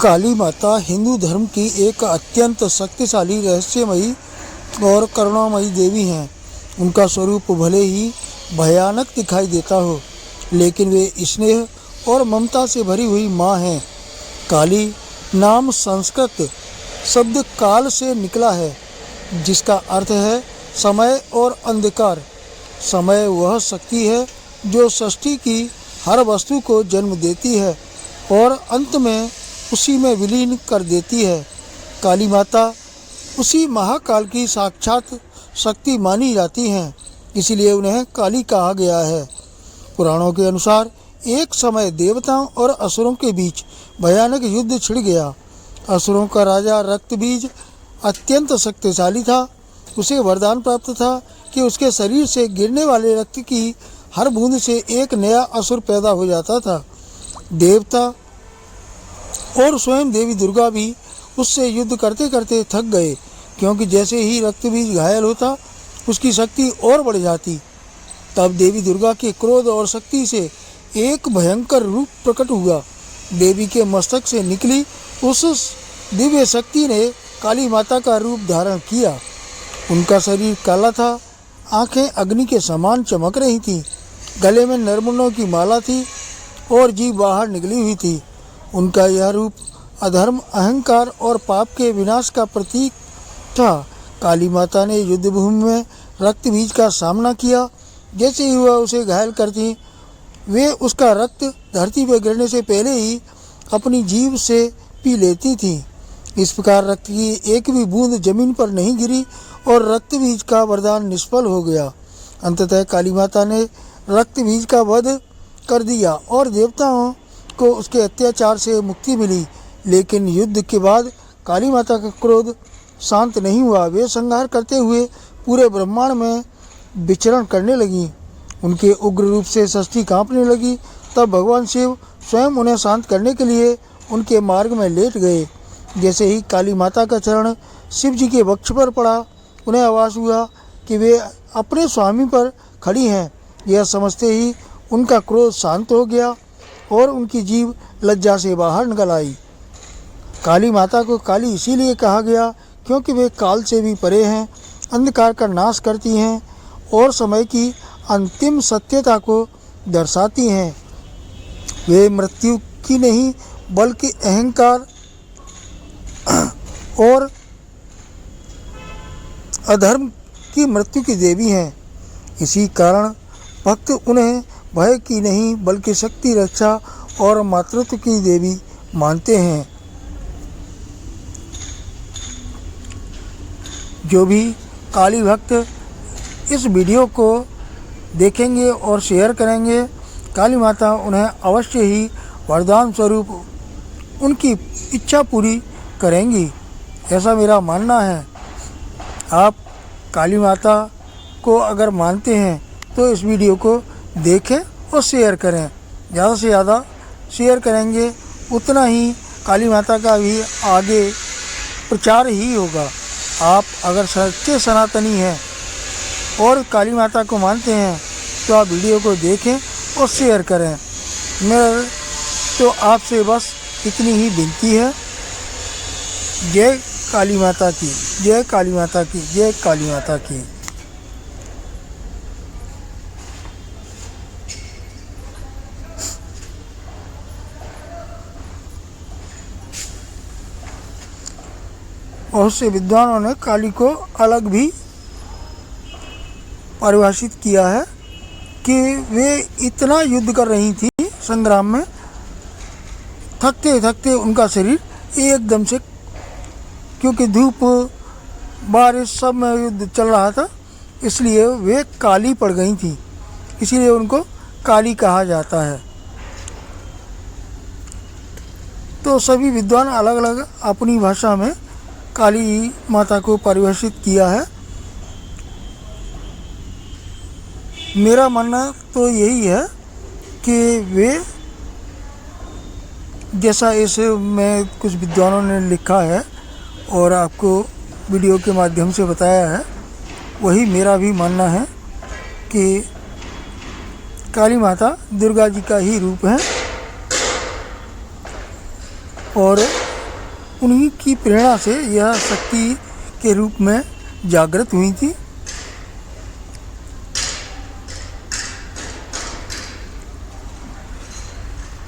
काली माता हिंदू धर्म की एक अत्यंत शक्तिशाली, रहस्यमयी और करुणामयी देवी हैं। उनका स्वरूप भले ही भयानक दिखाई देता हो, लेकिन वे स्नेह और ममता से भरी हुई माँ हैं। काली नाम संस्कृत शब्द काल से निकला है, जिसका अर्थ है समय और अंधकार। समय वह शक्ति है जो सृष्टि की हर वस्तु को जन्म देती है और अंत में उसी में विलीन कर देती है। काली माता उसी महाकाल की साक्षात शक्ति मानी जाती हैं, इसलिए उन्हें काली कहा गया है। पुराणों के अनुसार एक समय देवताओं और असुरों के बीच भयानक युद्ध छिड़ गया। असुरों का राजा रक्तबीज अत्यंत शक्तिशाली था। उसे वरदान प्राप्त था कि उसके शरीर से गिरने वाले रक्त की हर बूंद से एक नया असुर पैदा हो जाता था। देवता और स्वयं देवी दुर्गा भी उससे युद्ध करते करते थक गए, क्योंकि जैसे ही रक्तबीज घायल होता उसकी शक्ति और बढ़ जाती। तब देवी दुर्गा के क्रोध और शक्ति से एक भयंकर रूप प्रकट हुआ। देवी के मस्तक से निकली उस दिव्य शक्ति ने काली माता का रूप धारण किया। उनका शरीर काला था, आंखें अग्नि के समान चमक रही थीं, गले में नरमुन्नों की माला थी और जीभ बाहर निकली हुई थी। उनका यह रूप अधर्म, अहंकार और पाप के विनाश का प्रतीक था। काली माता ने युद्ध भूमि में रक्तबीज का सामना किया। जैसे ही वह उसे घायल करती, वे उसका रक्त धरती पर गिरने से पहले ही अपनी जीभ से पी लेती थीं। इस प्रकार रक्त की एक भी बूंद जमीन पर नहीं गिरी और रक्तबीज का वरदान निष्फल हो गया। अंततः काली माता ने रक्तबीज का वध कर दिया और देवताओं को उसके अत्याचार से मुक्ति मिली। लेकिन युद्ध के बाद काली माता का क्रोध शांत नहीं हुआ। वे संहार करते हुए पूरे ब्रह्मांड में विचरण करने लगीं। उनके उग्र रूप से सृष्टि कांपने लगी। तब भगवान शिव स्वयं उन्हें शांत करने के लिए उनके मार्ग में लेट गए। जैसे ही काली माता का चरण शिव जी के वक्ष पर पड़ा, उन्हें आभास हुआ कि वे अपने स्वामी पर खड़ी हैं। यह समझते ही उनका क्रोध शांत हो गया और उनकी जीभ लज्जा से बाहर निकल आई। काली माता को काली इसीलिए कहा गया क्योंकि वे काल से भी परे हैं, अंधकार का नाश करती हैं और समय की अंतिम सत्यता को दर्शाती हैं। वे मृत्यु की नहीं बल्कि अहंकार और अधर्म की मृत्यु की देवी हैं। इसी कारण भक्त उन्हें भय की नहीं बल्कि शक्ति, रक्षा और मातृत्व की देवी मानते हैं। जो भी काली भक्त इस वीडियो को देखेंगे और शेयर करेंगे, काली माता उन्हें अवश्य ही वरदान स्वरूप उनकी इच्छा पूरी करेंगी, ऐसा मेरा मानना है। आप काली माता को अगर मानते हैं तो इस वीडियो को देखें और शेयर करें। ज़्यादा से ज़्यादा शेयर करेंगे उतना ही काली माता का भी आगे प्रचार ही होगा। आप अगर सच्चे सनातनी हैं और काली माता को मानते हैं तो आप वीडियो को देखें और शेयर करें। मेरा तो आपसे बस इतनी ही विनती है। जय काली माता की, जय काली माता की, जय काली माता की। बहुत से विद्वानों ने काली को अलग भी परिभाषित किया है कि वे इतना युद्ध कर रही थी संग्राम में, थकते थकते उनका शरीर एकदम से, क्योंकि धूप बारिश सब में युद्ध चल रहा था, इसलिए वे काली पड़ गई थी। इसीलिए उनको काली कहा जाता है। तो सभी विद्वान अलग अलग अपनी भाषा में काली माता को परिभाषित किया है। मेरा मानना तो यही है कि वे, जैसा इस में कुछ विद्वानों ने लिखा है और आपको वीडियो के माध्यम से बताया है, वही मेरा भी मानना है कि काली माता दुर्गा जी का ही रूप है और उन्हीं की प्रेरणा से यह शक्ति के रूप में जागृत हुई थी।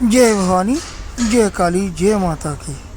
जय भवानी, जय काली, जय माता की।